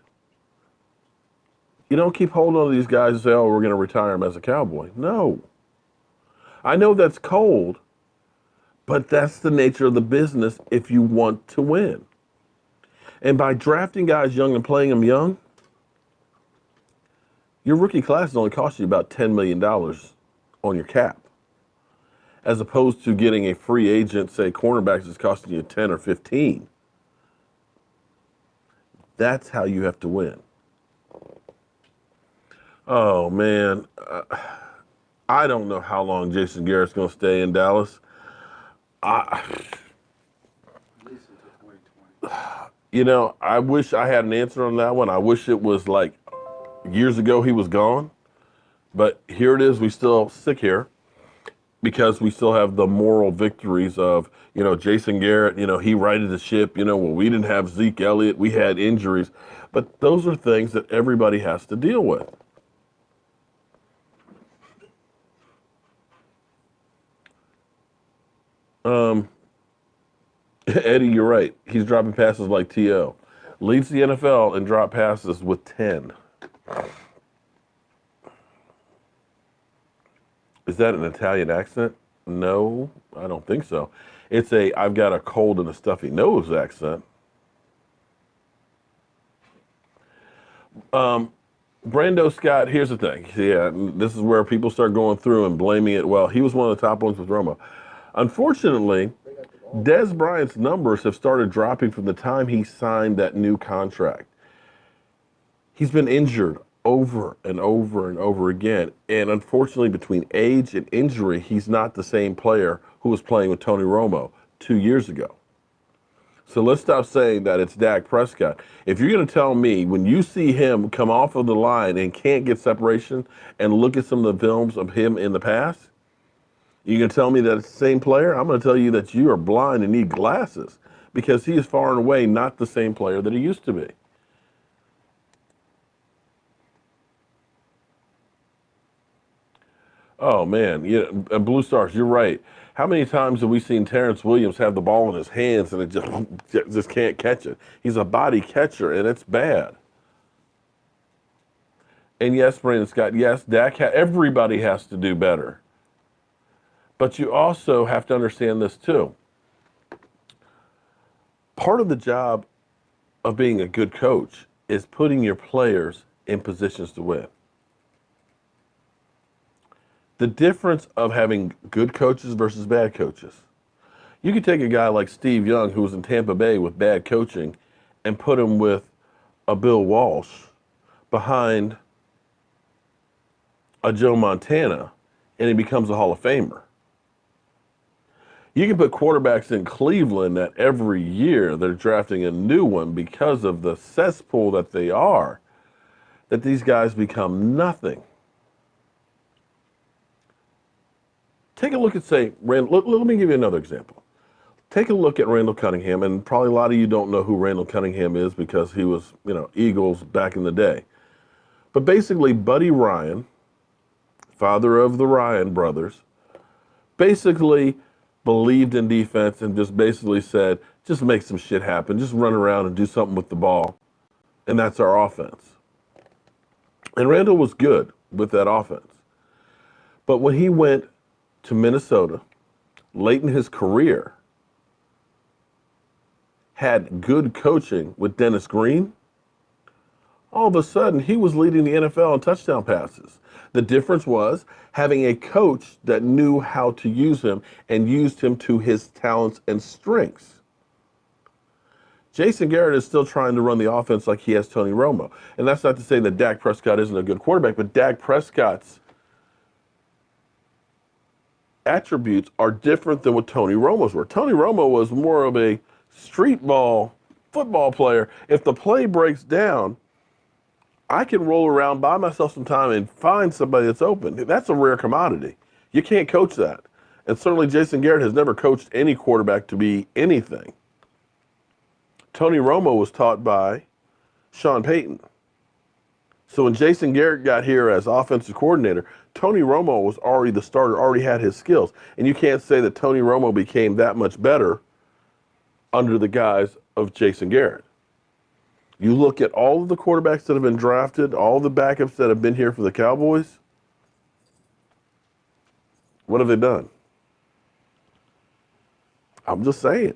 You don't keep holding on to these guys and say, oh, we're going to retire him as a Cowboy. No. I know that's cold, but that's the nature of the business if you want to win. And by drafting guys young and playing them young, your rookie class is only cost you about $10 million on your cap, as opposed to getting a free agent, say, cornerbacks is costing you 10 or 15. That's how you have to win. Oh, man. I don't know how long Jason Garrett's going to stay in Dallas. I wish I had an answer on that one. I wish it was like years ago he was gone. But here it is. We still stick here because we still have the moral victories of, Jason Garrett, he righted the ship. We didn't have Zeke Elliott. We had injuries. But those are things that everybody has to deal with. Eddie, you're right. He's dropping passes like T.O. Leads the NFL in drop passes with 10. Is that an Italian accent? No, I don't think so. It's a I've got a cold and a stuffy nose accent. Brando Scott, here's the thing. Yeah, this is where people start going through and blaming it. Well, he was one of the top ones with Romo. Unfortunately, Dez Bryant's numbers have started dropping from the time he signed that new contract. He's been injured over and over and over again. And unfortunately, between age and injury, he's not the same player who was playing with Tony Romo 2 years ago. So let's stop saying that it's Dak Prescott. If you're going to tell me when you see him come off of the line and can't get separation and look at some of the films of him in the past, you're going to tell me that it's the same player? I'm going to tell you that you are blind and need glasses because he is far and away not the same player that he used to be. Oh man, yeah, Blue Stars, you're right. How many times have we seen Terrence Williams have the ball in his hands and it just can't catch it? He's a body catcher, and it's bad. And yes, Brandon Scott, yes, Dak, everybody has to do better. But you also have to understand this too. Part of the job of being a good coach is putting your players in positions to win. The difference of having good coaches versus bad coaches. You could take a guy like Steve Young, who was in Tampa Bay with bad coaching, and put him with a Bill Walsh behind a Joe Montana, and he becomes a Hall of Famer. You can put quarterbacks in Cleveland that every year they're drafting a new one because of the cesspool that they are, that these guys become nothing. Take a look at, say, let me give you another example. Take a look at Randall Cunningham, and probably a lot of you don't know who Randall Cunningham is because he was, Eagles back in the day. But basically, Buddy Ryan, father of the Ryan brothers, basically believed in defense and just basically said, just make some shit happen. Just run around and do something with the ball. And that's our offense. And Randall was good with that offense. But when he went to Minnesota, late in his career, had good coaching with Dennis Green, all of a sudden he was leading the NFL in touchdown passes. The difference was having a coach that knew how to use him and used him to his talents and strengths. Jason Garrett is still trying to run the offense like he has Tony Romo. And that's not to say that Dak Prescott isn't a good quarterback, but Dak Prescott's attributes are different than what Tony Romo's were. Tony Romo was more of a street ball football player. If the play breaks down, I can roll around, buy myself some time, and find somebody that's open. That's a rare commodity. You can't coach that. And certainly Jason Garrett has never coached any quarterback to be anything. Tony Romo was taught by Sean Payton. So when Jason Garrett got here as offensive coordinator, Tony Romo was already the starter, already had his skills. And you can't say that Tony Romo became that much better under the guise of Jason Garrett. You look at all of the quarterbacks that have been drafted, all the backups that have been here for the Cowboys, what have they done? I'm just saying.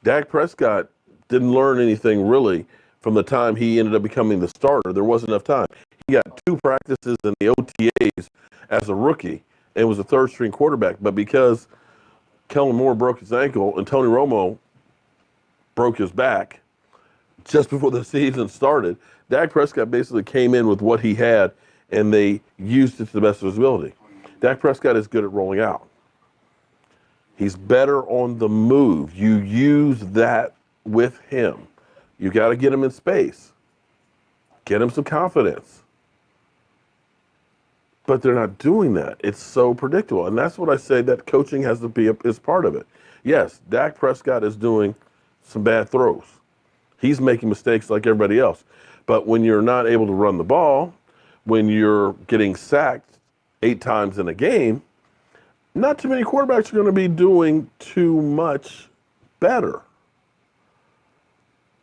Dak Prescott didn't learn anything really from the time he ended up becoming the starter. There wasn't enough time. He got 2 practices in the OTAs as a rookie and was a third-string quarterback. But because Kellen Moore broke his ankle and Tony Romo broke his back just before the season started, Dak Prescott basically came in with what he had, and they used it to the best of his ability. Dak Prescott is good at rolling out. He's better on the move. You use that with him. You got to get him in space. Get him some confidence. But they're not doing that. It's so predictable. And that's what I say, that coaching has to be is part of it. Yes, Dak Prescott is doing some bad throws. He's making mistakes like everybody else. But when you're not able to run the ball, when you're getting sacked 8 times in a game, not too many quarterbacks are going to be doing too much better.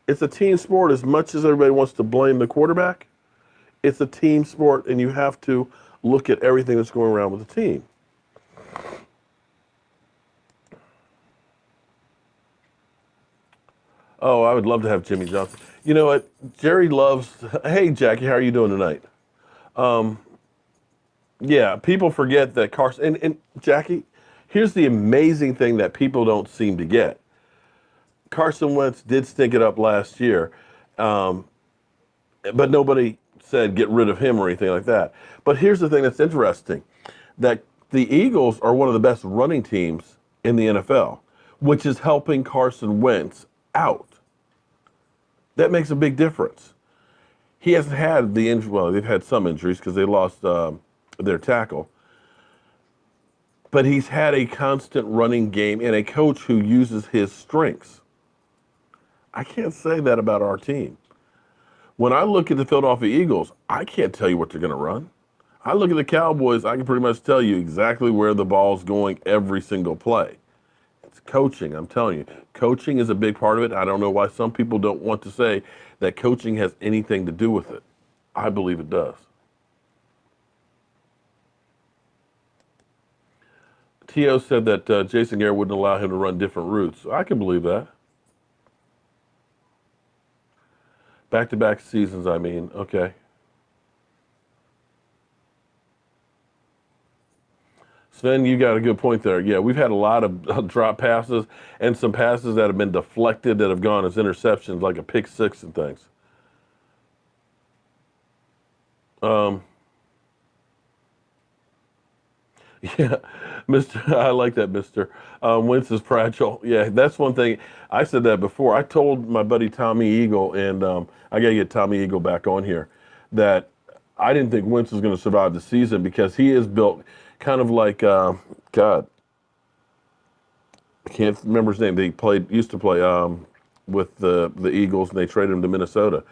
It's a team sport. As much as everybody wants to blame the quarterback, it's a team sport, and you have to look at everything that's going around with the team. Oh, I would love to have Jimmy Johnson. You know what? Jerry loves, hey, Jackie, how are you doing tonight? Yeah, people forget that Carson, and Jackie, here's the amazing thing that people don't seem to get. Carson Wentz did stink it up last year, but nobody said get rid of him or anything like that. But here's the thing that's interesting, that the Eagles are one of the best running teams in the NFL, which is helping Carson Wentz out. That makes a big difference. He hasn't had the injury, well, they've had some injuries because they lost their tackle. But he's had a constant running game and a coach who uses his strengths. I can't say that about our team. When I look at the Philadelphia Eagles, I can't tell you what they're going to run. I look at the Cowboys, I can pretty much tell you exactly where the ball's going every single play. It's coaching, I'm telling you. Coaching is a big part of it. I don't know why some people don't want to say that coaching has anything to do with it. I believe it does. T.O. said that Jason Garrett wouldn't allow him to run different routes. I can believe that. Back-to-back seasons, I mean. Okay. Sven, you got a good point there. Yeah, we've had a lot of drop passes and some passes that have been deflected that have gone as interceptions, like a pick six and things. Yeah, Mr. I like that, Mr. Wentz is fragile. Yeah, that's one thing. I said that before. I told my buddy Tommy Eagle, and I got to get Tommy Eagle back on here, that I didn't think Wentz was going to survive the season because he is built kind of like, God, I can't remember his name. They used to play with the Eagles, and they traded him to Minnesota.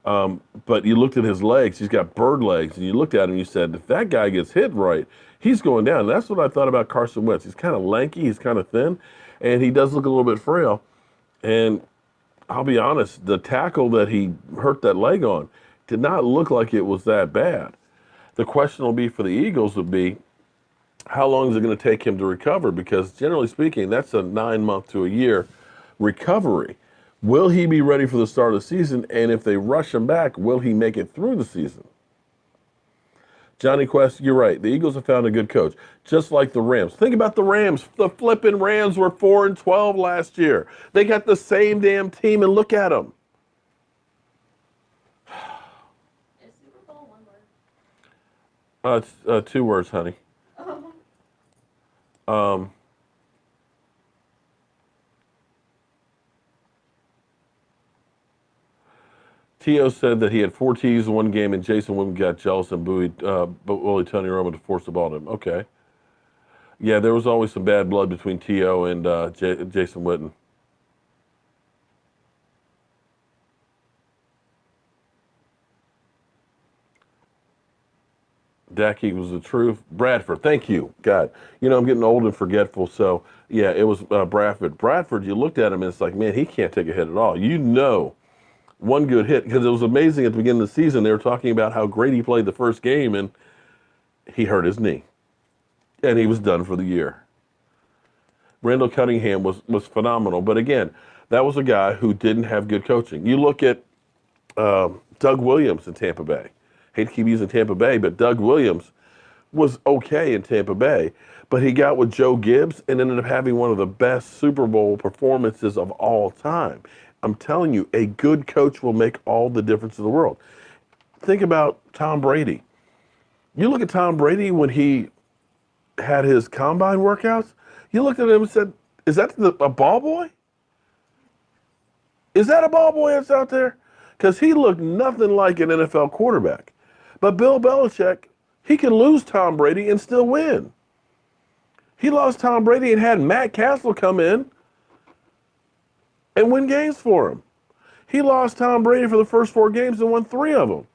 But you looked at his legs; he's got bird legs, and you looked at him and you said, if that guy gets hit right, he's going down. And that's what I thought about Carson Wentz. He's kind of lanky, he's kind of thin, and he does look a little bit frail. And I'll be honest, the tackle that he hurt that leg on did not look like it was that bad. The question will be for the Eagles would be, how long is it going to take him to recover? Because generally speaking, that's a 9-month to a year recovery. Will he be ready for the start of the season? And if they rush him back, will he make it through the season? Johnny Quest, you're right. The Eagles have found a good coach, just like the Rams. Think about the Rams. The flipping Rams were 4-12 last year. They got the same damn team, and look at them. Is Super Bowl one word? It's 2 words, honey. T.O. said that he had 4 T's in one game, and Jason Witten got jealous and bullied Tony Romo to force the ball to him. Okay. Yeah, there was always some bad blood between T.O. and Jason Witten. Dak Eagles the truth. Bradford, thank you. God, I'm getting old and forgetful. So, yeah, it was Bradford. Bradford, you looked at him, and it's like, man, he can't take a hit at all. One good hit, because it was amazing at the beginning of the season. They were talking about how great he played the first game, and he hurt his knee, and he was done for the year. Randall Cunningham was phenomenal, but again, that was a guy who didn't have good coaching. You look at Doug Williams in Tampa Bay. Hate to keep using Tampa Bay, but Doug Williams was okay in Tampa Bay, but he got with Joe Gibbs and ended up having one of the best Super Bowl performances of all time. I'm telling you, a good coach will make all the difference in the world. Think about Tom Brady. You look at Tom Brady when he had his combine workouts, you looked at him and said, is that a ball boy? Is that a ball boy that's out there? Because he looked nothing like an NFL quarterback. But Bill Belichick, he can lose Tom Brady and still win. He lost Tom Brady and had Matt Castle come in and win games for him. He lost Tom Brady for the first 4 games and won 3 of them.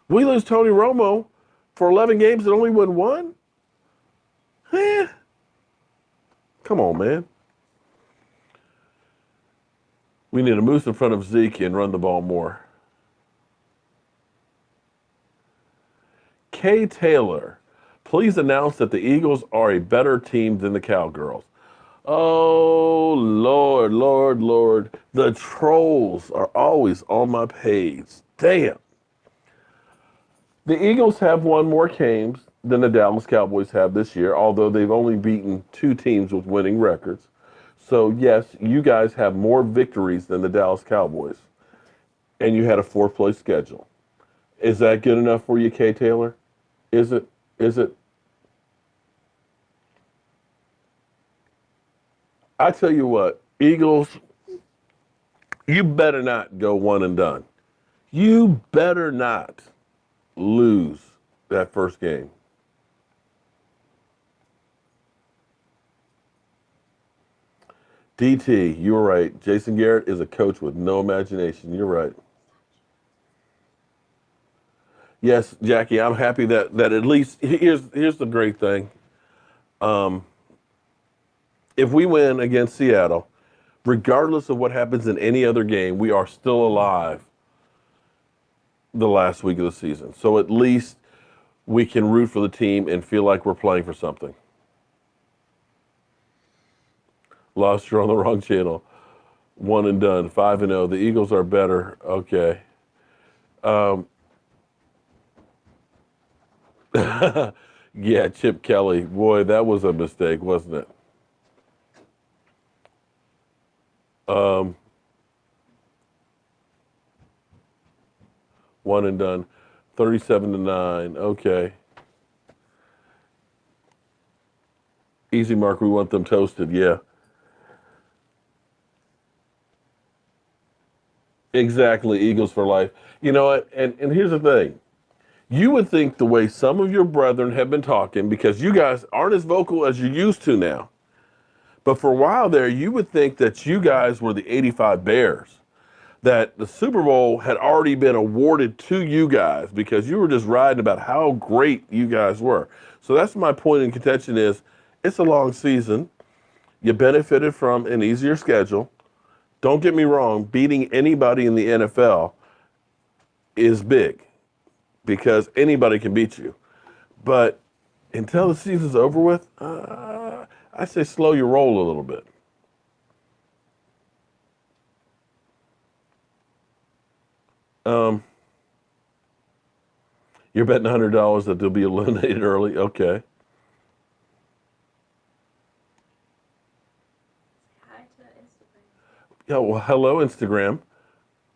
We lose Tony Romo for 11 games and only win 1? Come on, man. We need to moose in front of Zeke and run the ball more. Kay Taylor, please announce that the Eagles are a better team than the Cowgirls. Oh, Lord, Lord, Lord. The trolls are always on my page. Damn. The Eagles have won more games than the Dallas Cowboys have this year, although they've only beaten 2 teams with winning records. So, yes, you guys have more victories than the Dallas Cowboys. And you had a 4th-place schedule. Is that good enough for you, Kay Taylor? Is it? Is it? I tell you what, Eagles, you better not go one and done. You better not lose that first game. DT, you were right. Jason Garrett is a coach with no imagination. You're right. Yes, Jackie, I'm happy that at least here's the great thing. Um, if we win against Seattle, regardless of what happens in any other game, we are still alive the last week of the season. So at least we can root for the team and feel like we're playing for something. Lost, you're on the wrong channel. 1 and done, 5-0. The Eagles are better. Okay. Um, yeah, Chip Kelly. Boy, that was a mistake, wasn't it? Um, 1 and done. 37-9. Okay. Easy mark. We want them toasted. Yeah. Exactly. Eagles for life. You know what? And here's the thing. You would think the way some of your brethren have been talking, because you guys aren't as vocal as you used to now. But for a while there, you would think that you guys were the 85 Bears, that the Super Bowl had already been awarded to you guys because you were just riding about how great you guys were. So that's my point in contention is it's a long season. You benefited from an easier schedule. Don't get me wrong, beating anybody in the NFL is big because anybody can beat you. But until the season's over with, I say slow your roll a little bit. You're betting $100 that they'll be eliminated early. Okay. Hi to Instagram. Yeah. Well, hello, Instagram.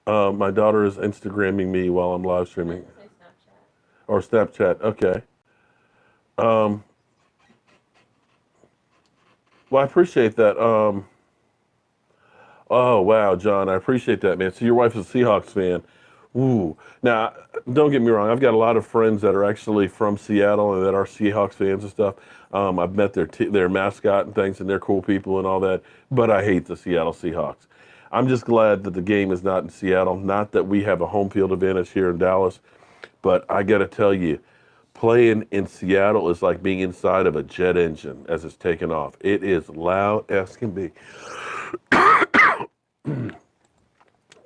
My daughter is Instagramming me while I'm live streaming Say Snapchat. or Snapchat. Okay. Um, well, I appreciate that. Oh wow, John, I appreciate that, man. So your wife is a Seahawks fan. Ooh. Now, don't get me wrong. I've got a lot of friends that are actually from Seattle and that are Seahawks fans and stuff. I've met their mascot and things, and they're cool people and all that. But I hate the Seattle Seahawks. I'm just glad that the game is not in Seattle. Not that we have a home field advantage here in Dallas, but I got to tell you, playing in Seattle is like being inside of a jet engine as it's taking off. It is loud as can be.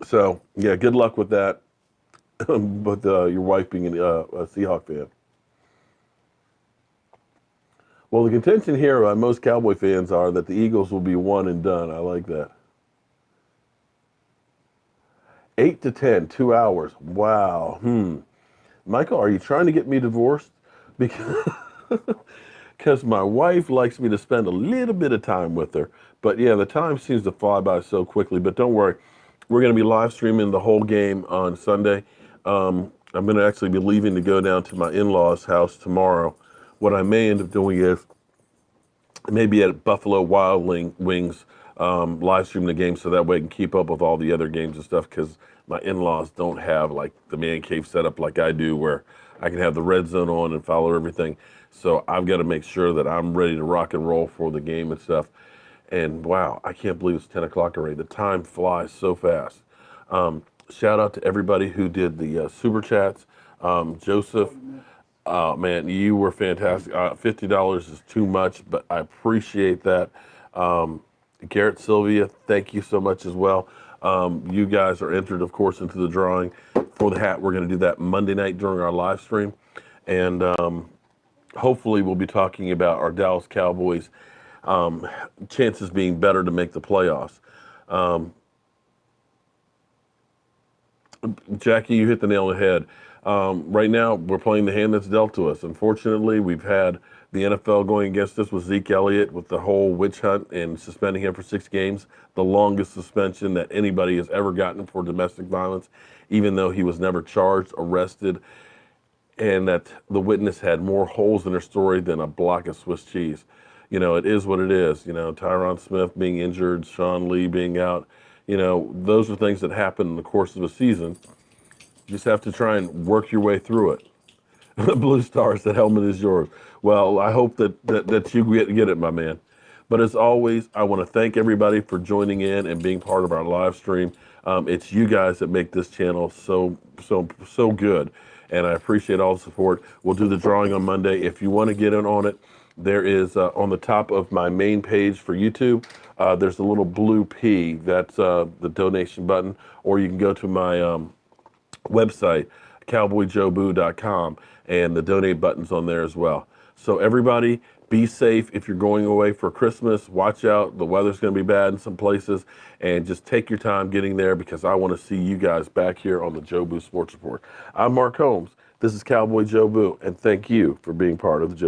So, yeah, good luck with that. But your wife being a Seahawk fan. Well, the contention here by most Cowboy fans are that the Eagles will be 1 and done. I like that. 8 to 10, 2 hours. Wow. Michael, are you trying to get me divorced? Because my wife likes me to spend a little bit of time with her. But yeah, the time seems to fly by so quickly. But don't worry, we're going to be live streaming the whole game on Sunday. I'm going to actually be leaving to go down to my in-laws' house tomorrow. What I may end up doing is maybe at Buffalo Wild Wings live streaming the game so that way I can keep up with all the other games and stuff because my in-laws don't have like the man cave set up like I do where I can have the red zone on and follow everything. So I've got to make sure that I'm ready to rock and roll for the game and stuff. And wow, I can't believe it's 10 o'clock already. The time flies so fast. Shout out to everybody who did the super chats. Joseph, man, you were fantastic. $50 is too much, but I appreciate that. Garrett, Sylvia, thank you so much as well. You guys are entered, of course, into the drawing for the hat. We're going to do that Monday night during our live stream. And hopefully we'll be talking about our Dallas Cowboys chances being better to make the playoffs. Jackie, you hit the nail on the head. Right now, we're playing the hand that's dealt to us. Unfortunately, we've had the NFL going against us with Zeke Elliott with the whole witch hunt and suspending him for 6 games, the longest suspension that anybody has ever gotten for domestic violence, even though he was never charged, arrested, and that the witness had more holes in her story than a block of Swiss cheese. You know, it is what it is. You know, Tyron Smith being injured, Sean Lee being out. You know, those are things that happen in the course of a season. You just have to try and work your way through it. Blue Stars, that helmet is yours. Well, I hope that you get it, my man. But as always, I want to thank everybody for joining in and being part of our live stream. It's you guys that make this channel so good, and I appreciate all the support. We'll do the drawing on Monday. If you want to get in on it, there is on the top of my main page for YouTube, there's a little blue P. That's the donation button, or you can go to my website, cowboyjoeboo.com, and the donate button's on there as well. So everybody, be safe if you're going away for Christmas. Watch out. The weather's going to be bad in some places. And just take your time getting there, because I want to see you guys back here on the Joe Boo Sports Report. I'm Mark Holmes. This is Cowboy Joe Boo, and thank you for being part of the Joe